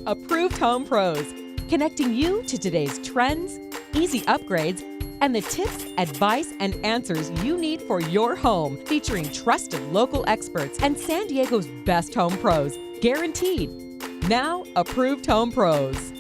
Approved Home Pros, connecting you to today's trends, easy upgrades, and the tips, advice, and answers you need for your home, featuring trusted local experts and San Diego's best home pros, guaranteed. Now, Approved Home Pros.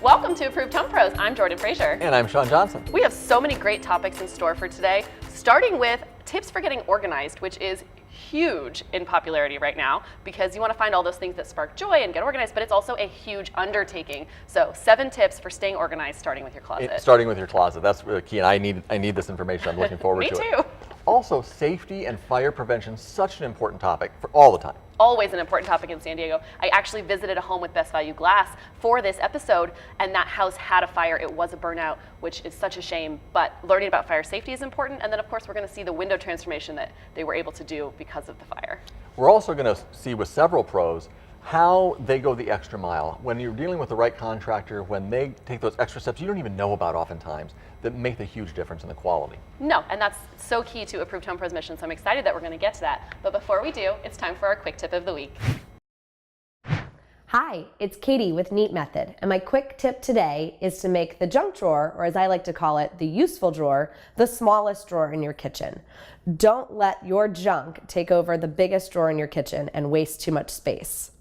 Welcome to Approved Home Pros. I'm Jordan Frazier. And I'm Sean Johnson. We have so many great topics in store for today, starting with tips for getting organized, which is huge in popularity right now because you want to find all those things that spark joy and get organized, but it's also a huge undertaking. So 7 tips for staying organized, starting with your closet. Starting with your closet, that's really key, and I need this information. I'm looking forward Me to too. it. Also, safety and fire prevention, such an important topic for all the time. Always an important topic in San Diego. I actually visited a home with Best Value Glass for this episode, and that house had a fire. It was a burnout, which is such a shame, but learning about fire safety is important. And then of course, we're gonna see the window transformation that they were able to do because of the fire. We're also gonna see with several pros how they go the extra mile. When you're dealing with the right contractor, when they take those extra steps you don't even know about oftentimes, that make the huge difference in the quality. No, and that's so key to Approved Home Pros mission, so I'm excited that we're gonna get to that. But before we do, it's time for our quick tip of the week. Hi, it's Katie with Neat Method, and my quick tip today is to make the junk drawer, or as I like to call it, the useful drawer, the smallest drawer in your kitchen. Don't let your junk take over the biggest drawer in your kitchen and waste too much space.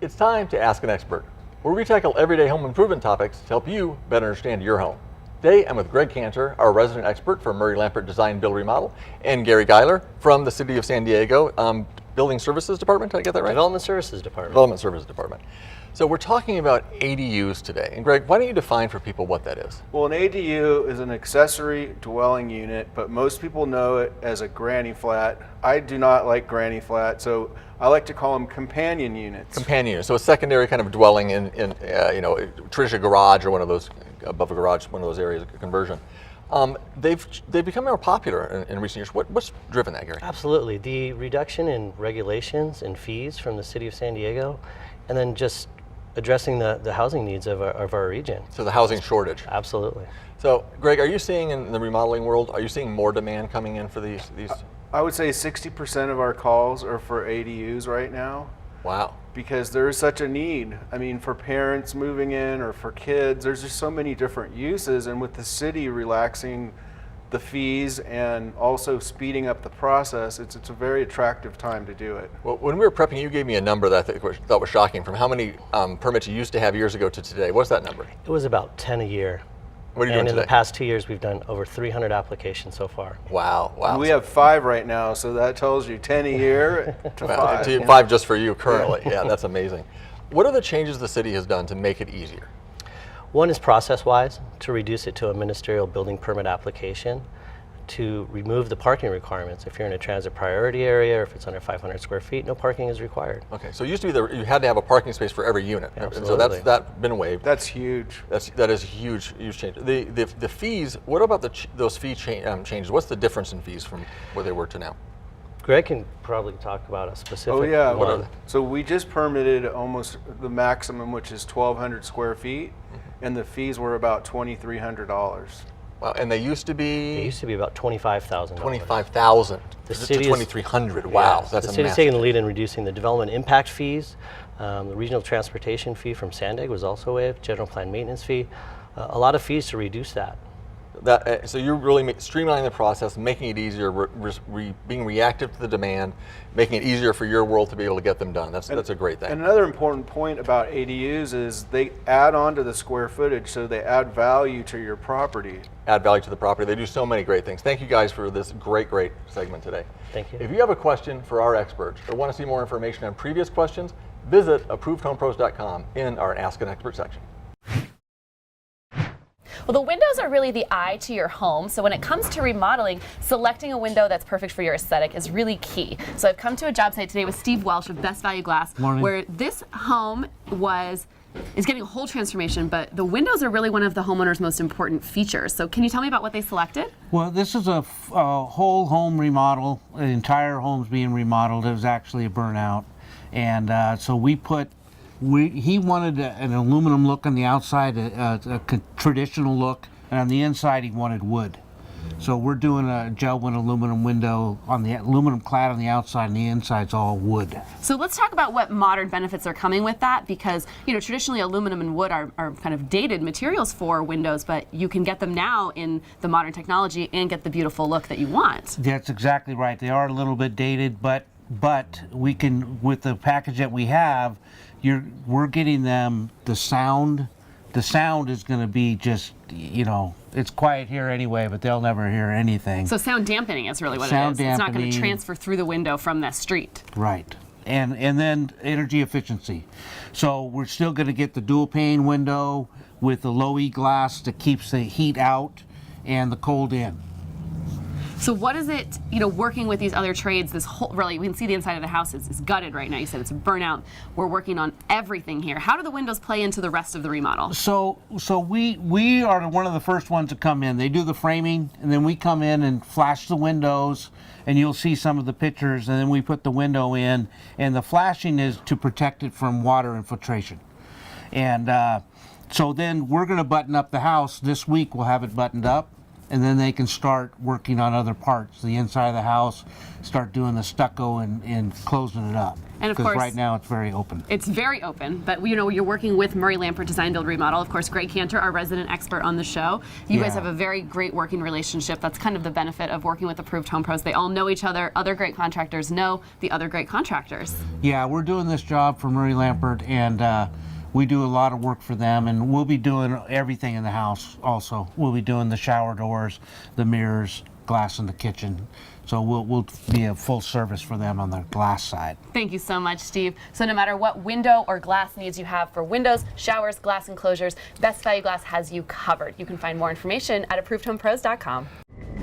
It's time to Ask an Expert, where we tackle everyday home improvement topics to help you better understand your home. Today, I'm with Greg Cantor, our resident expert for Murray Lampert Design Build Remodel, and Gary Geiler from the City of San Diego Building Services Department. Did I get that right? Development Services Department. Development Services Department. So we're talking about ADUs today. And Greg, why don't you define for people what that is? Well, an ADU is an accessory dwelling unit, but most people know it as a granny flat. I do not like granny flat, so I like to call them companion units. Companion unit, so a secondary kind of dwelling in traditional garage or one of those, above a garage, one of those areas of conversion. They've become more popular in recent years. What's driven that, Gary? Absolutely. The reduction in regulations and fees from the City of San Diego, and then just addressing the housing needs of our region. So the housing shortage. Absolutely. So, Greg, are you seeing in the remodeling world, are you seeing more demand coming in for these? I would say 60% of our calls are for ADUs right now. Wow. Because there is such a need. I mean, for parents moving in or for kids, there's just so many different uses, and with the city relaxing the fees and also speeding up the process, it's a very attractive time to do it. Well, when we were prepping, you gave me a number that I thought was shocking from how many permits you used to have years ago to today. What's that number? It was about 10 a year. What are you doing and in today? the past 2 years, we've done over 300 applications so far. Wow, wow. And we have 5 right now, so that tells you 10 a year to 5. 5 just for you currently. Yeah, that's amazing. What are the changes the city has done to make it easier? One is process-wise, to reduce it to a ministerial building permit application, to remove the parking requirements. If you're in a transit priority area or if it's under 500 square feet, no parking is required. Okay, so it used to be you had to have a parking space for every unit. Absolutely. And so that's been waived. That's huge. That is a huge change. The fees, what about those fee changes? What's the difference in fees from where they were to now? Greg can probably talk about a specific Oh yeah, one. so we just permitted almost the maximum, which is 1,200 square feet, and the fees were about $2,300. Wow, and they used to be? It used to be about $25,000. 25,000 The to city 2,300. Wow, yes, that's the a city's massive taking the lead in reducing the development impact fees. The regional transportation fee from Sandig was also waived. General plan maintenance fee. A lot of fees to reduce that. So you're really streamlining the process, making it easier, being reactive to the demand, making it easier for your world to be able to get them done. That's a great thing. And another important point about ADUs is they add on to the square footage, so they add value to your property. Add value to the property. They do so many great things. Thank you guys for this great segment today. Thank you. If you have a question for our experts or want to see more information on previous questions, visit ApprovedHomePros.com in our Ask an Expert section. Well, the windows are really the eye to your home, so when it comes to remodeling, selecting a window that's perfect for your aesthetic is really key. So I've come to a job site today with Steve Welsh of Best Value Glass, where this home is getting a whole transformation, but the windows are really one of the homeowner's most important features. So can you tell me about what they selected? Well, this is a whole home remodel. The entire home's being remodeled. It was actually a burnout. And so he wanted an aluminum look on the outside, a traditional look, and on the inside he wanted wood. So we're doing a gel-win aluminum window on the aluminum clad on the outside, and the inside's all wood. So let's talk about what modern benefits are coming with that, because traditionally aluminum and wood are kind of dated materials for windows, but you can get them now in the modern technology and get the beautiful look that you want. That's exactly right. They are a little bit dated, but we can, with the package that we have, we're getting them the sound. The sound is going to be just, it's quiet here anyway, but they'll never hear anything. So sound dampening is really what Sound it is. It's not going to dampening. transfer through the window from the street. Right. And then energy efficiency. So we're still going to get the dual pane window with the low E glass that keeps the heat out and the cold in. So what is it, working with these other trades, this whole, really, we can see the inside of the house is gutted right now. You said it's a burnout. We're working on everything here. How do the windows play into the rest of the remodel? So we are one of the first ones to come in. They do the framing, and then we come in and flash the windows, and you'll see some of the pictures, and then we put the window in, and the flashing is to protect it from water infiltration. And so then we're going to button up the house. This week we'll have it buttoned up, and then they can start working on other parts, the inside of the house, start doing the stucco and closing it up. And of because course, right now it's very open. It's very open, but you're working with Murray Lampert Design Build Remodel. Of course, Greg Cantor, our resident expert on the show. You guys have a very great working relationship. That's kind of the benefit of working with Approved Home Pros. They all know each other. Other great contractors know the other great contractors. Yeah, we're doing this job for Murray Lampert, and we do a lot of work for them, and we'll be doing everything in the house also. We'll be doing the shower doors, the mirrors, glass in the kitchen. So we'll be a full service for them on the glass side. Thank you so much, Steve. So no matter what window or glass needs you have for windows, showers, glass enclosures, Best Value Glass has you covered. You can find more information at ApprovedHomePros.com.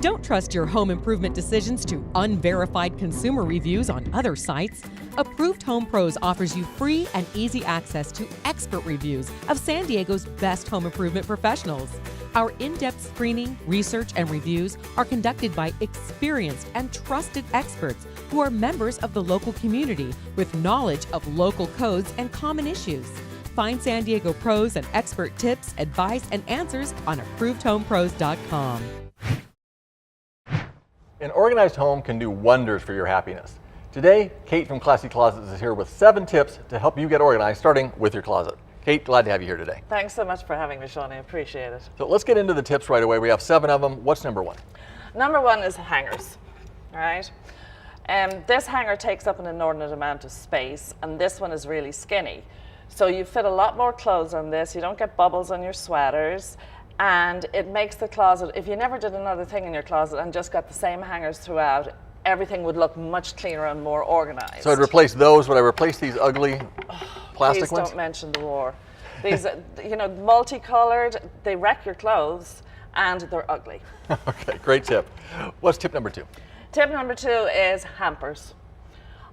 Don't trust your home improvement decisions to unverified consumer reviews on other sites. Approved Home Pros offers you free and easy access to expert reviews of San Diego's best home improvement professionals. Our in-depth screening, research, and reviews are conducted by experienced and trusted experts who are members of the local community with knowledge of local codes and common issues. Find San Diego pros and expert tips, advice, and answers on ApprovedHomePros.com. An organized home can do wonders for your happiness. Today, Kate from Classy Closets is here with 7 tips to help you get organized, starting with your closet. Kate, glad to have you here today. Thanks so much for having me, Sean. I appreciate it. So let's get into the tips right away. We have 7 of them. What's number 1? Number 1 is hangers, all right? This hanger takes up an inordinate amount of space, and this one is really skinny. So you fit a lot more clothes on this. You don't get bubbles on your sweaters. And it makes the closet, if you never did another thing in your closet and just got the same hangers throughout, everything would look much cleaner and more organized. So I'd replace those. Would I replace these ugly plastic Please ones? don't mention the war. These, multicolored, they wreck your clothes and they're ugly. Okay, great tip. What's tip number 2? Tip number 2 is hampers.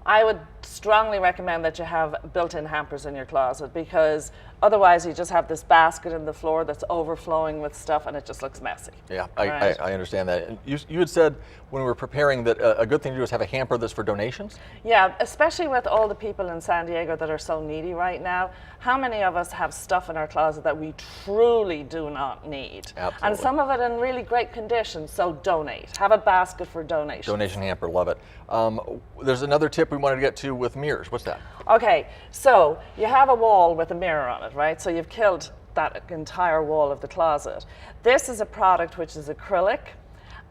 I would strongly recommend that you have built-in hampers in your closet, because otherwise you just have this basket in the floor that's overflowing with stuff and it just looks messy. Yeah, Right. I understand that. And you had said when we were preparing that a good thing to do is have a hamper that's for donations? Yeah, especially with all the people in San Diego that are so needy right now. How many of us have stuff in our closet that we truly do not need? Absolutely. And some of it in really great condition, so donate. Have a basket for donations. Donation hamper, love it. There's another tip we wanted to get to with mirrors. What's that? Okay, so you have a wall with a mirror on it, right? So you've killed that entire wall of the closet. This is a product which is acrylic,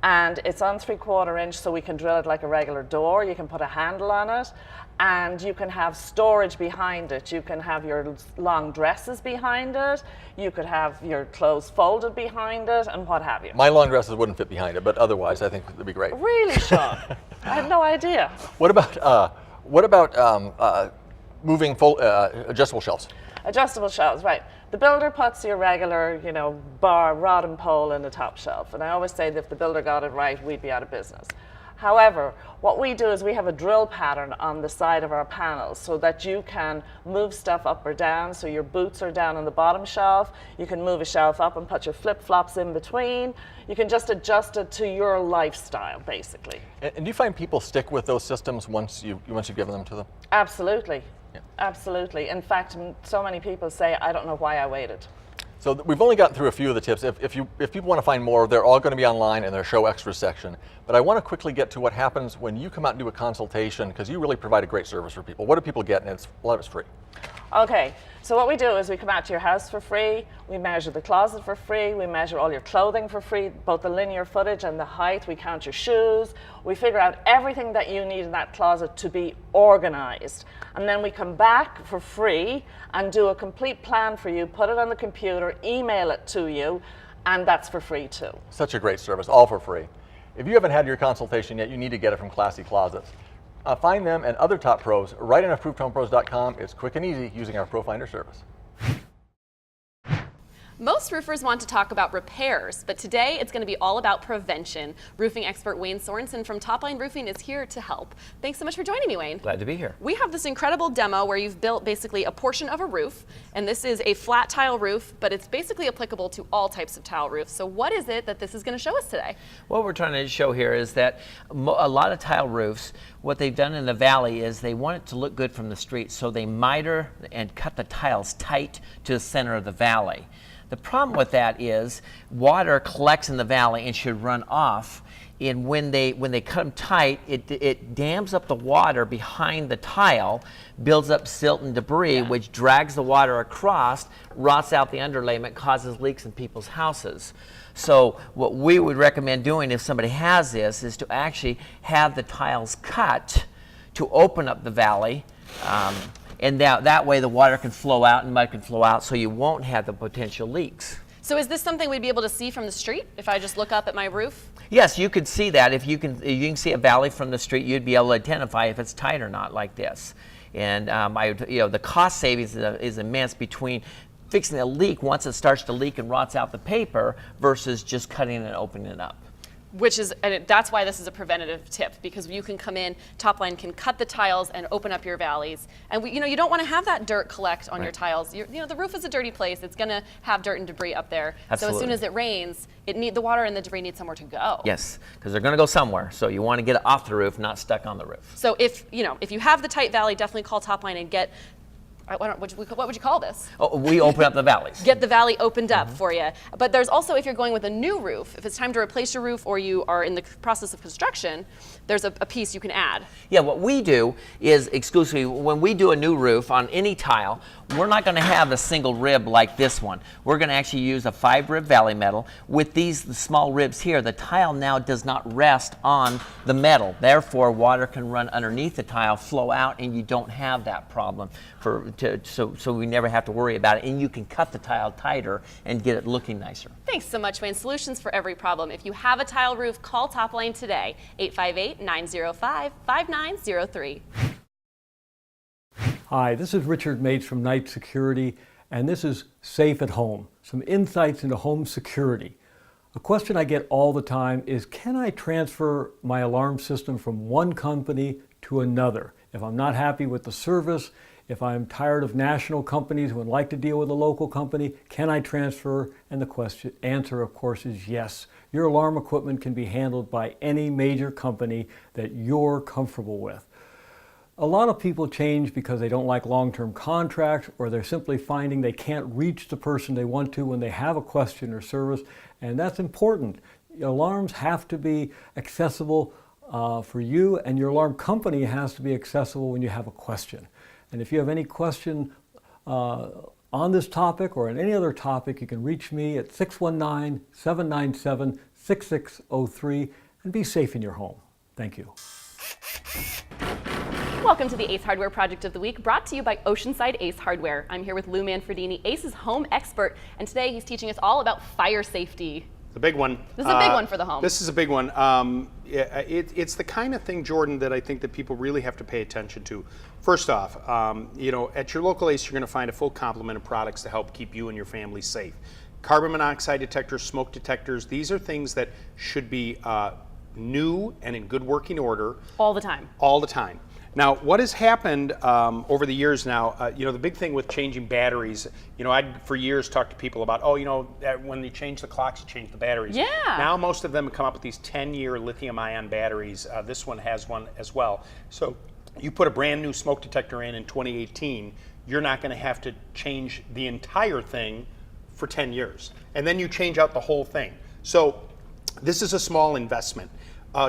and it's on 3/4 inch, so we can drill it like a regular door. You can put a handle on it, and you can have storage behind it. You can have your long dresses behind it. You could have your clothes folded behind it, and what have you. My long dresses wouldn't fit behind it, but otherwise I think it'd be great. Really, Sean? I had no idea. What about moving full adjustable shelves? Adjustable shelves, right. The builder puts your regular, bar, rod and pole in the top shelf. And I always say that if the builder got it right, we'd be out of business. However, what we do is we have a drill pattern on the side of our panels so that you can move stuff up or down. So your boots are down on the bottom shelf. You can move a shelf up and put your flip-flops in between. You can just adjust it to your lifestyle, basically. And do you find people stick with those systems once you've given them to them? Absolutely. Yeah. Absolutely. In fact, so many people say, I don't know why I waited. So we've only gotten through a few of the tips. If people want to find more, they're all going to be online in their show extras section. But I want to quickly get to what happens when you come out and do a consultation, because you really provide a great service for people. What do people get? And a lot of it's free. Okay, so what we do is we come out to your house for free, we measure the closet for free, we measure all your clothing for free, both the linear footage and the height, we count your shoes, we figure out everything that you need in that closet to be organized. And then we come back for free and do a complete plan for you, put it on the computer, email it to you, and that's for free too. Such a great service, all for free. If you haven't had your consultation yet, you need to get it from Classy Closets. Find them and other top pros right on ApprovedHomePros.com. It's quick and easy using our Pro Finder service. Most roofers want to talk about repairs, but today it's going to be all about prevention. Roofing expert Wayne Sorensen from Topline Roofing is here to help. Thanks so much for joining me, Wayne. Glad to be here. We have this incredible demo where you've built basically a portion of a roof, and this is a flat tile roof, but it's basically applicable to all types of tile roofs. So what is it that this is going to show us today? What we're trying to show here is that a lot of tile roofs, what they've done in the valley is they want it to look good from the street, so they miter and cut the tiles tight to the center of the valley. The problem with that is water collects in the valley and should run off. And when they cut them tight, it dams up the water behind the tile, builds up silt and debris, which drags the water across, rots out the underlayment, causes leaks in people's houses. So what we would recommend doing if somebody has this is to actually have the tiles cut to open up the valley. And that way the water can flow out and mud can flow out, so you won't have the potential leaks. So is this something we'd be able to see from the street if I just look up at my roof? Yes, you could see that. If you can see a valley from the street, you'd be able to identify if it's tight or not, like this. And the cost savings is immense between fixing a leak once it starts to leak and rots out the paper versus just cutting and opening it up. That's why this is a preventative tip, because you can come in, Topline can cut the tiles and open up your valleys. And you don't want to have that dirt collect on your tiles. The roof is a dirty place. It's going to have dirt and debris up there. Absolutely. So as soon as it rains, the water and the debris need somewhere to go. Yes, because they're going to go somewhere. So you want to get it off the roof, not stuck on the roof. So if you have the tight valley, definitely call Topline and get. What would you call this? Oh, we open up the valleys. Get the valley opened up for you. But there's also, if you're going with a new roof, if it's time to replace your roof or you are in the process of construction, there's a piece you can add. Yeah, what we do is exclusively, when we do a new roof on any tile, we're not going to have a single rib like this one. We're going to actually use a 5-rib valley metal. With the small ribs here, the tile now does not rest on the metal. Therefore, water can run underneath the tile, flow out, and you don't have that problem. So we never have to worry about it, and you can cut the tile tighter and get it looking nicer. Thanks so much, Wayne. Solutions for every problem. If you have a tile roof, call Topline today, 858-905-5903. Hi, this is Richard Mates from Knight Security, and this is Safe at Home, some insights into home security. A question I get all the time is, can I transfer my alarm system from one company to another? If I'm not happy with the service, if I'm tired of national companies who would like to deal with a local company, can I transfer? And the answer, of course, is yes. Your alarm equipment can be handled by any major company that you're comfortable with. A lot of people change because they don't like long-term contracts, or they're simply finding they can't reach the person they want to when they have a question or service, and that's important. Alarms have to be accessible for you, and your alarm company has to be accessible when you have a question. And if you have any question on this topic or on any other topic, you can reach me at 619-797-6603, and be safe in your home. Thank you. Welcome to the Ace Hardware Project of the Week, brought to you by Oceanside Ace Hardware. I'm here with Lou Manfredini, Ace's home expert, and today he's teaching us all about fire safety. The big one. This is a big one for the home. This is a big one. It's the kind of thing, Jordan, that I think that people really have to pay attention to. First off, at your local Ace, you're going to find a full complement of products to help keep you and your family safe. Carbon monoxide detectors, smoke detectors, these are things that should be new and in good working order. All the time. All the time. Now, what has happened over the years now, the big thing with changing batteries, I'd for years talked to people about, when you change the clocks, you change the batteries. Yeah. Now most of them have come up with these 10-year lithium-ion batteries. This one has one as well. So you put a brand new smoke detector in 2018, you're not going to have to change the entire thing for 10 years. And then you change out the whole thing. So this is a small investment.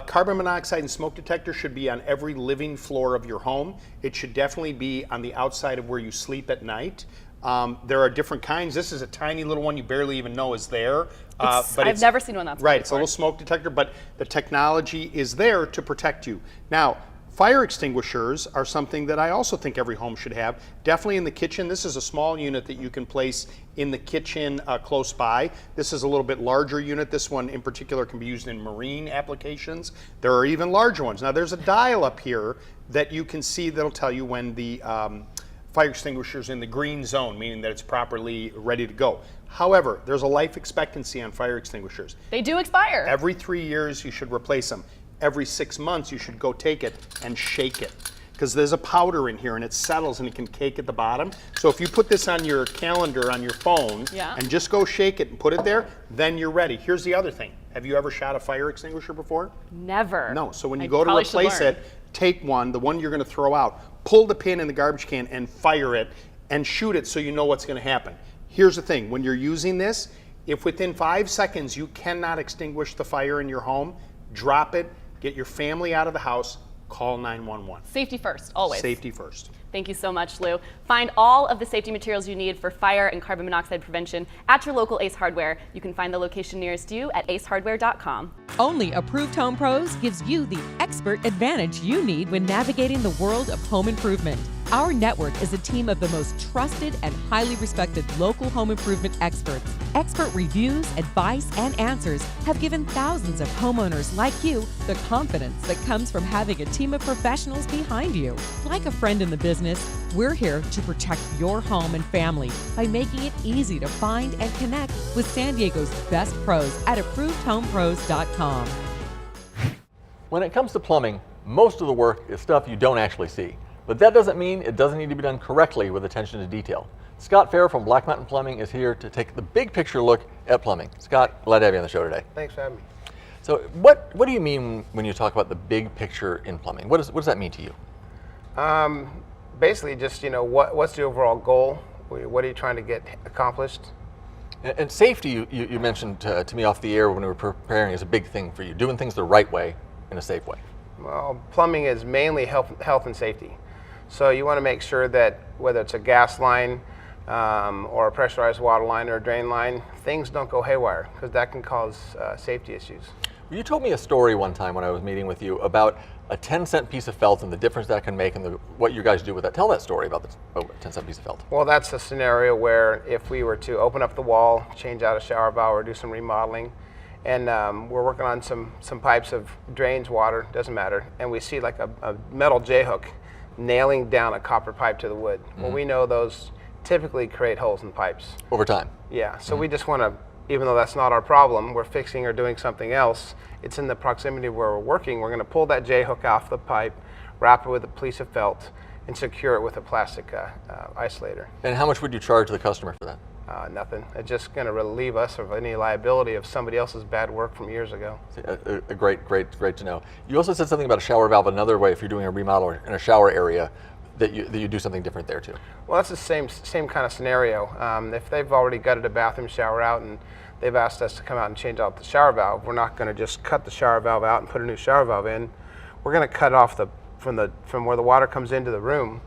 Carbon monoxide and smoke detector should be on every living floor of your home. It should definitely be on the outside of where you sleep at night. There are different kinds. This is a tiny little one you barely even know is there. I've never seen one that's right. It's a little smoke detector, but the technology is there to protect you. Now, fire extinguishers are something that I also think every home should have. Definitely in the kitchen. This is a small unit that you can place in the kitchen close by. This is a little bit larger unit. This one in particular can be used in marine applications. There are even larger ones. Now there's a dial up here that you can see that'll tell you when the fire extinguisher is in the green zone, meaning that it's properly ready to go. However, there's a life expectancy on fire extinguishers. They do expire. Every 3 years you should replace them. Every 6 months you should go take it and shake it, because there's a powder in here and it settles and it can cake at the bottom. So if you put this on your calendar on your phone and just go shake it and put it there, then you're ready. Here's the other thing. Have you ever shot a fire extinguisher before? Never. No. So when you go to replace it, take one, the one you're going to throw out, pull the pin in the garbage can and fire it and shoot it so you know what's going to happen. Here's the thing. When you're using this, if within 5 seconds you cannot extinguish the fire in your home, drop it, get your family out of the house, call 911. Safety first, always. Safety first. Thank you so much, Lou. Find all of the safety materials you need for fire and carbon monoxide prevention at your local Ace Hardware. You can find the location nearest you at acehardware.com. Only Approved Home Pros gives you the expert advantage you need when navigating the world of home improvement. Our network is a team of the most trusted and highly respected local home improvement experts. Expert reviews, advice, and answers have given thousands of homeowners like you the confidence that comes from having a team of professionals behind you. Like a friend in the business, we're here to protect your home and family by making it easy to find and connect with San Diego's best pros at ApprovedHomePros.com. When it comes to plumbing, most of the work is stuff you don't actually see. But that doesn't mean it doesn't need to be done correctly with attention to detail. Scott Fair from Black Mountain Plumbing is here to take the big picture look at plumbing. Scott, glad to have you on the show today. Thanks for having me. So what do you mean when you talk about the big picture in plumbing? What does that mean to you? Basically just, what's the overall goal? What are you trying to get accomplished? And safety, you mentioned to me off the air when we were preparing, is a big thing for you, doing things the right way in a safe way. Well, plumbing is mainly health and safety. So you want to make sure that whether it's a gas line or a pressurized water line or a drain line, things don't go haywire, because that can cause safety issues. You told me a story one time when I was meeting with you about a 10-cent piece of felt and the difference that can make and what you guys do with that. Tell that story about the 10-cent piece of felt. Well, that's a scenario where if we were to open up the wall, change out a shower valve, or do some remodeling, and we're working on some pipes of drains water, doesn't matter, and we see like a metal J-hook nailing down a copper pipe to the wood. Mm-hmm. Well, we know those typically create holes in pipes. Over time. Yeah, so we just want to, even though that's not our problem, we're fixing or doing something else, it's in the proximity where we're working, we're going to pull that J-hook off the pipe, wrap it with a piece of felt, and secure it with a plastic isolator. And how much would you charge the customer for that? Nothing. It's just going to relieve us of any liability of somebody else's bad work from years ago. Great to know. You also said something about a shower valve another way if you're doing a remodel in a shower area, that you do something different there too. Well, that's the same kind of scenario. If they've already gutted a bathroom shower out and they've asked us to come out and change out the shower valve, we're not going to just cut the shower valve out and put a new shower valve in. We're going to cut off from where the water comes into the room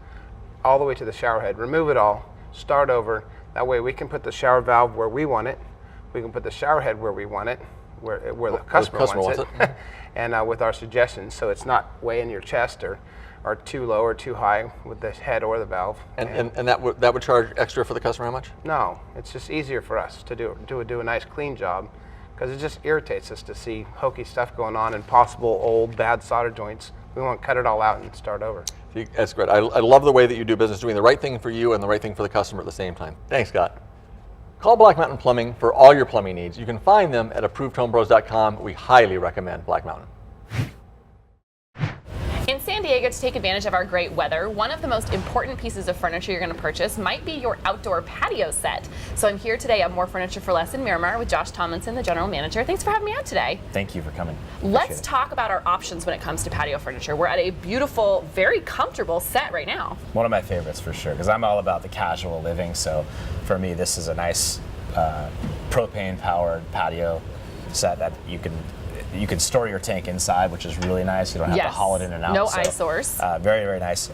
all the way to the shower head, remove it all, start over. That way we can put the shower valve where we want it. We can put the shower head where we want it, where the customer wants it. And with our suggestions, so it's not way in your chest or too low or too high with the head or the valve. And that would charge extra for the customer how much? No, it's just easier for us to do a nice clean job, because it just irritates us to see hokey stuff going on and possible old bad solder joints. We want to cut it all out and start over. That's great. I love the way that you do business, doing the right thing for you and the right thing for the customer at the same time. Thanks, Scott. Call Black Mountain Plumbing for all your plumbing needs. You can find them at ApprovedHomePros.com. We highly recommend Black Mountain. In San Diego, to take advantage of our great weather, one of the most important pieces of furniture you're going to purchase might be your outdoor patio set. So I'm here today at More Furniture for Less in Miramar with Josh Tomlinson, the general manager. Thanks for having me out today. Thank you for coming. Let's talk about our options when it comes to patio furniture. We're at a beautiful, very comfortable set right now. One of my favorites for sure, because I'm all about the casual living. So for me, this is a nice propane-powered patio set that you can store your tank inside, which is really nice. You don't have to haul it in and out. No eyesores. Very, very nice.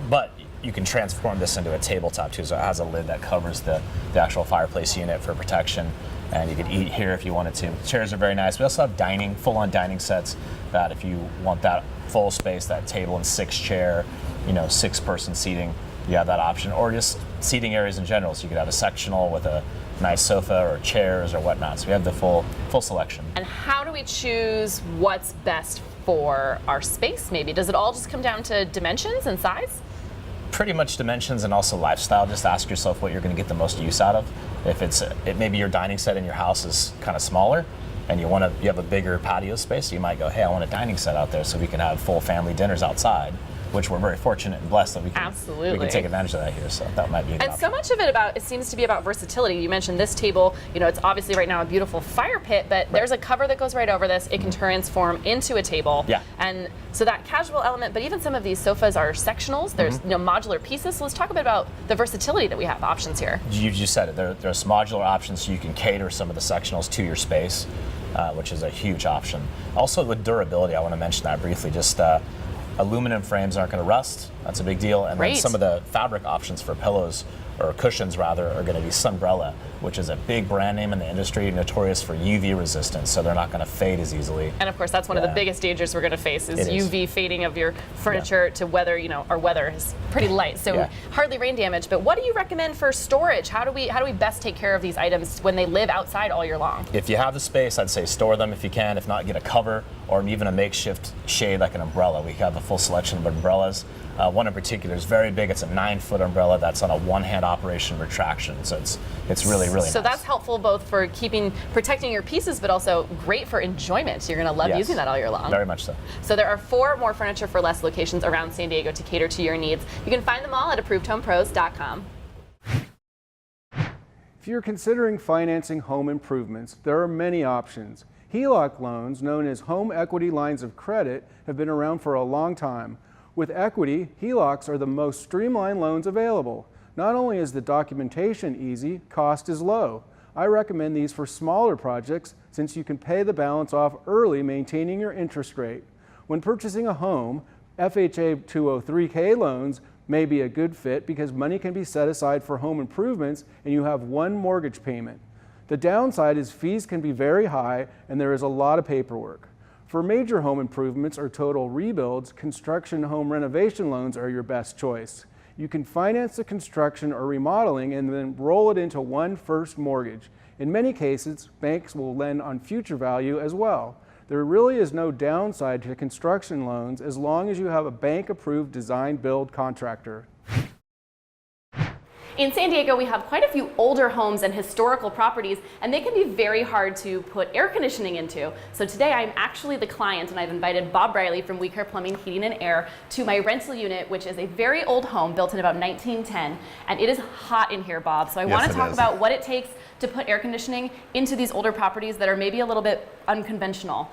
But you can transform this into a tabletop too, so it has a lid that covers the actual fireplace unit for protection. And you could eat here if you wanted to. Chairs are very nice. We also have dining, full-on dining sets that if you want that full space, that table and 6-chair, 6-person seating, you have that option. Or just seating areas in general. So you could have a sectional with a nice sofa or chairs or whatnot. So we have the full selection. And how do we choose what's best for our space maybe? Does it all just come down to dimensions and size? Pretty much dimensions and also lifestyle. Just ask yourself what you're going to get the most use out of. If maybe your dining set in your house is kind of smaller and you have a bigger patio space, you might go, hey, I want a dining set out there so we can have full family dinners outside, which we're very fortunate and blessed that we can take advantage of that here. So that might be a good option. So much of it seems to be about versatility. You mentioned this table, it's obviously right now a beautiful fire pit, but there's a cover that goes right over this. It can transform into a table. Yeah. And so that casual element, but even some of these sofas are sectionals. There's modular pieces. So let's talk a bit about the versatility that we have options here. You just said it. There's modular options so you can cater some of the sectionals to your space, which is a huge option. Also with durability, I want to mention that briefly. Just aluminum frames aren't going to rust. That's a big deal. And then some of the fabric options for pillows, or cushions rather, are going to be Sunbrella, which is a big brand name in the industry, notorious for UV resistance, so they're not going to fade as easily. And of course, that's one of the biggest dangers we're going to face is UV fading of your furniture to weather. Our weather is pretty light, so hardly rain damage. But what do you recommend for storage? How do we best take care of these items when they live outside all year long? If you have the space, I'd say store them if you can. If not, get a cover or even a makeshift shade like an umbrella. We have a full selection of umbrellas. One in particular is very big. It's a 9-foot umbrella that's on a one-hand operation retraction. So it's really, really So nice. that's helpful both for protecting your pieces, but also great for enjoyment. You're going to love using that all year long. Very much so. So there are 4 more Furniture for Less locations around San Diego to cater to your needs. You can find them all at ApprovedHomePros.com. If you're considering financing home improvements, there are many options. HELOC loans, known as home equity lines of credit, have been around for a long time. With equity, HELOCs are the most streamlined loans available. Not only is the documentation easy, cost is low. I recommend these for smaller projects since you can pay the balance off early, maintaining your interest rate. When purchasing a home, FHA 203K loans may be a good fit because money can be set aside for home improvements and you have one mortgage payment. The downside is fees can be very high and there is a lot of paperwork. For major home improvements or total rebuilds, construction home renovation loans are your best choice. You can finance the construction or remodeling and then roll it into one first mortgage. In many cases, banks will lend on future value as well. There really is no downside to construction loans as long as you have a bank-approved design-build contractor. In San Diego, we have quite a few older homes and historical properties, and they can be very hard to put air conditioning into. So today I'm actually the client, and I've invited Bob Riley from We Care Plumbing, Heating and Air to my rental unit, which is a very old home built in about 1910, and it is hot in here, Bob. So I want to talk about what it takes to put air conditioning into these older properties that are maybe a little bit unconventional.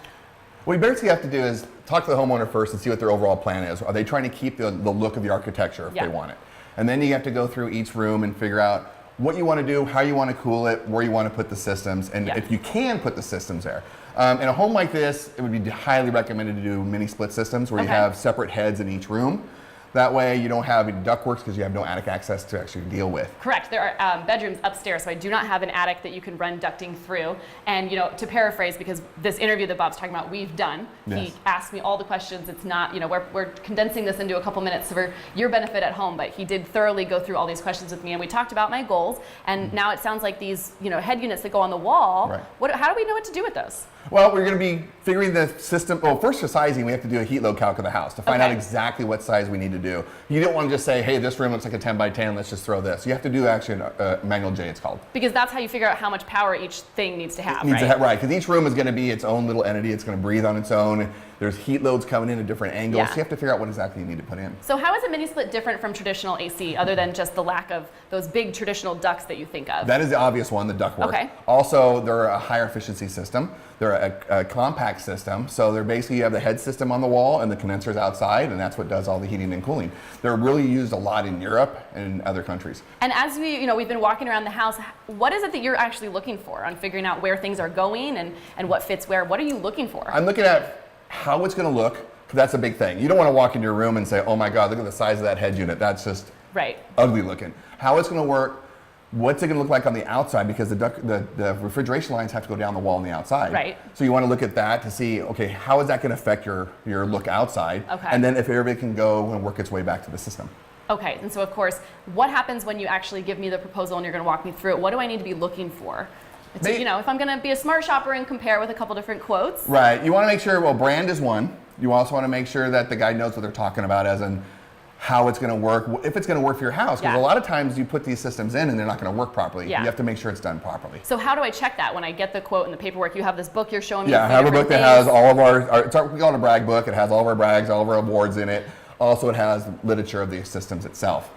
What you basically have to do is talk to the homeowner first and see what their overall plan is. Are they trying to keep the look of the architecture if they want it? And then you have to go through each room and figure out what you want to do, how you want to cool it, where you want to put the systems, and if you can put the systems there. In a home like this, it would be highly recommended to do mini split systems where you have separate heads in each room. That way you don't have any ductworks because you have no attic access to actually deal with. Correct. There are bedrooms upstairs, so I do not have an attic that you can run ducting through. And to paraphrase, because this interview that Bob's talking about, we've done. He asked me all the questions. It's not, we're condensing this into a couple minutes for your benefit at home, but he did thoroughly go through all these questions with me, and we talked about my goals. And now it sounds like these, head units that go on the wall. How do we know what to do with those? Well, we're going to be figuring the system. Well, first for sizing, we have to do a heat load calc of the house to find out exactly what size we need to do. You don't want to just say, hey, this room looks like a 10 by 10, let's just throw this. You have to do actually a manual J, it's called. Because that's how you figure out how much power each thing needs to have, right? Right, because each room is going to be its own little entity. It's going to breathe on its own. There's heat loads coming in at different angles. Yeah. So you have to figure out what exactly you need to put in. So how is a mini split different from traditional AC, other than just the lack of those big traditional ducts that you think of? That is the obvious one, the ductwork. Okay. Also, they're a higher efficiency system. They're a compact system. So they're basically, you have the head system on the wall and the condensers outside, and that's what does all the heating and cooling. They're really used a lot in Europe and other countries. And as we've been walking around the house, what is it that you're actually looking for on figuring out where things are going and what fits where? What are you looking for? I'm looking at how it's going to look. That's a big thing. You don't want to walk in your room and say, oh my God, look at the size of that head unit. That's just ugly looking. How it's going to work, what's it going to look like on the outside, because the refrigeration lines have to go down the wall on the outside. Right. So you want to look at that to see, okay, how is that going to affect your look outside? Okay. And then if everything can go and work its way back to the system. Okay, and so of course, what happens when you actually give me the proposal and you're going to walk me through it? What do I need to be looking for? If I'm going to be a smart shopper and compare with a couple different quotes. Right. You want to make sure, well, brand is one. You also want to make sure that the guy knows what they're talking about, as in how it's going to work, if it's going to work for your house. Because a lot of times you put these systems in and they're not going to work properly. Yeah. You have to make sure it's done properly. So how do I check that when I get the quote and the paperwork? You have this book you're showing me. Yeah, I have a book that has all of we call it a brag book. It has all of our brags, all of our awards in it. Also, it has literature of the systems itself.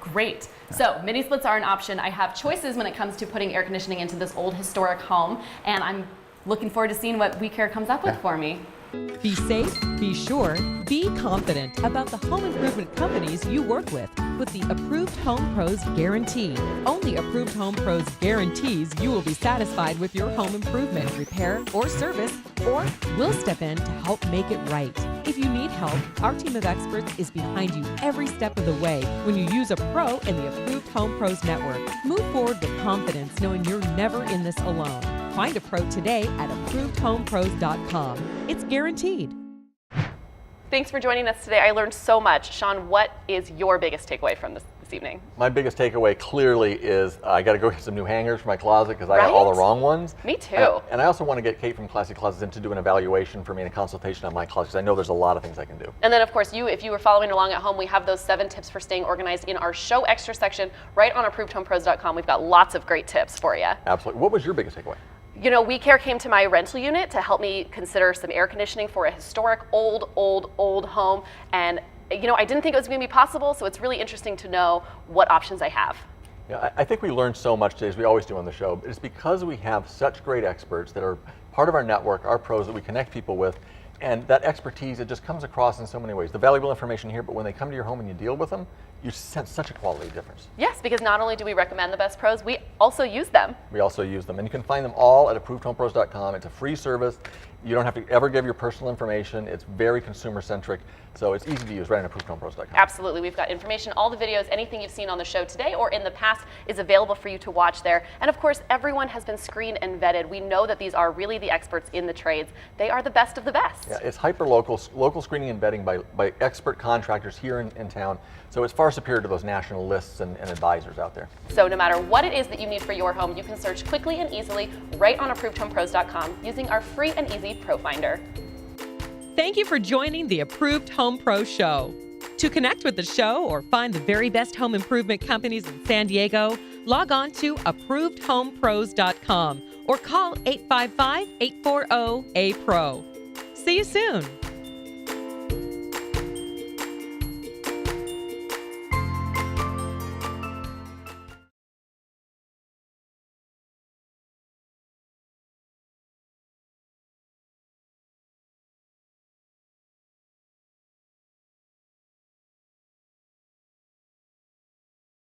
Great. So mini splits are an option. I have choices when it comes to putting air conditioning into this old historic home, and I'm looking forward to seeing what WeCare comes up with for me. Be safe, be sure, be confident about the home improvement companies you work with the Approved Home Pros Guarantee. Only Approved Home Pros guarantees you will be satisfied with your home improvement, repair, or service, or we'll step in to help make it right. If you need help, our team of experts is behind you every step of the way when you use a pro in the Approved Home Pros network. Move forward with confidence, knowing you're never in this alone. Find a pro today at approvedhomepros.com. It's guaranteed. Thanks for joining us today. I learned so much. Sean, what is your biggest takeaway from this evening? My biggest takeaway clearly is I got to go get some new hangers for my closet because I got all the wrong ones. Me too. And I also want to get Kate from Classy Closets in to do an evaluation for me and a consultation on my closet, because I know there's a lot of things I can do. And then of course, if you were following along at home, we have those 7 tips for staying organized in our show extra section right on approvedhomepros.com. We've got lots of great tips for you. Absolutely. What was your biggest takeaway? WeCare came to my rental unit to help me consider some air conditioning for a historic old home. And I didn't think it was going to be possible, so it's really interesting to know what options I have. Yeah, I think we learned so much today, as we always do on the show. It's because we have such great experts that are part of our network, our pros that we connect people with, and that expertise, it just comes across in so many ways. The valuable information here, but when they come to your home and you deal with them, you sense such a quality difference. Yes, because not only do we recommend the best pros, we also use them. We also use them, and you can find them all at approvedhomepros.com. It's a free service. You don't have to ever give your personal information. It's very consumer-centric, so it's easy to use right on approvedhomepros.com. Absolutely. We've got information, all the videos, anything you've seen on the show today or in the past is available for you to watch there. And of course, everyone has been screened and vetted. We know that these are really the experts in the trades. They are the best of the best. Yeah, it's hyper-local, local screening and vetting by expert contractors here in town, so it's far superior to those national lists and advisors out there. So no matter what it is that you need for your home, you can search quickly and easily right on approvedhomepros.com using our free and easy Pro Finder. Thank you for joining the Approved Home Pro Show. To connect with the show or find the very best home improvement companies in San Diego, log on to approvedhomepros.com or call 855-840-APRO. See you soon.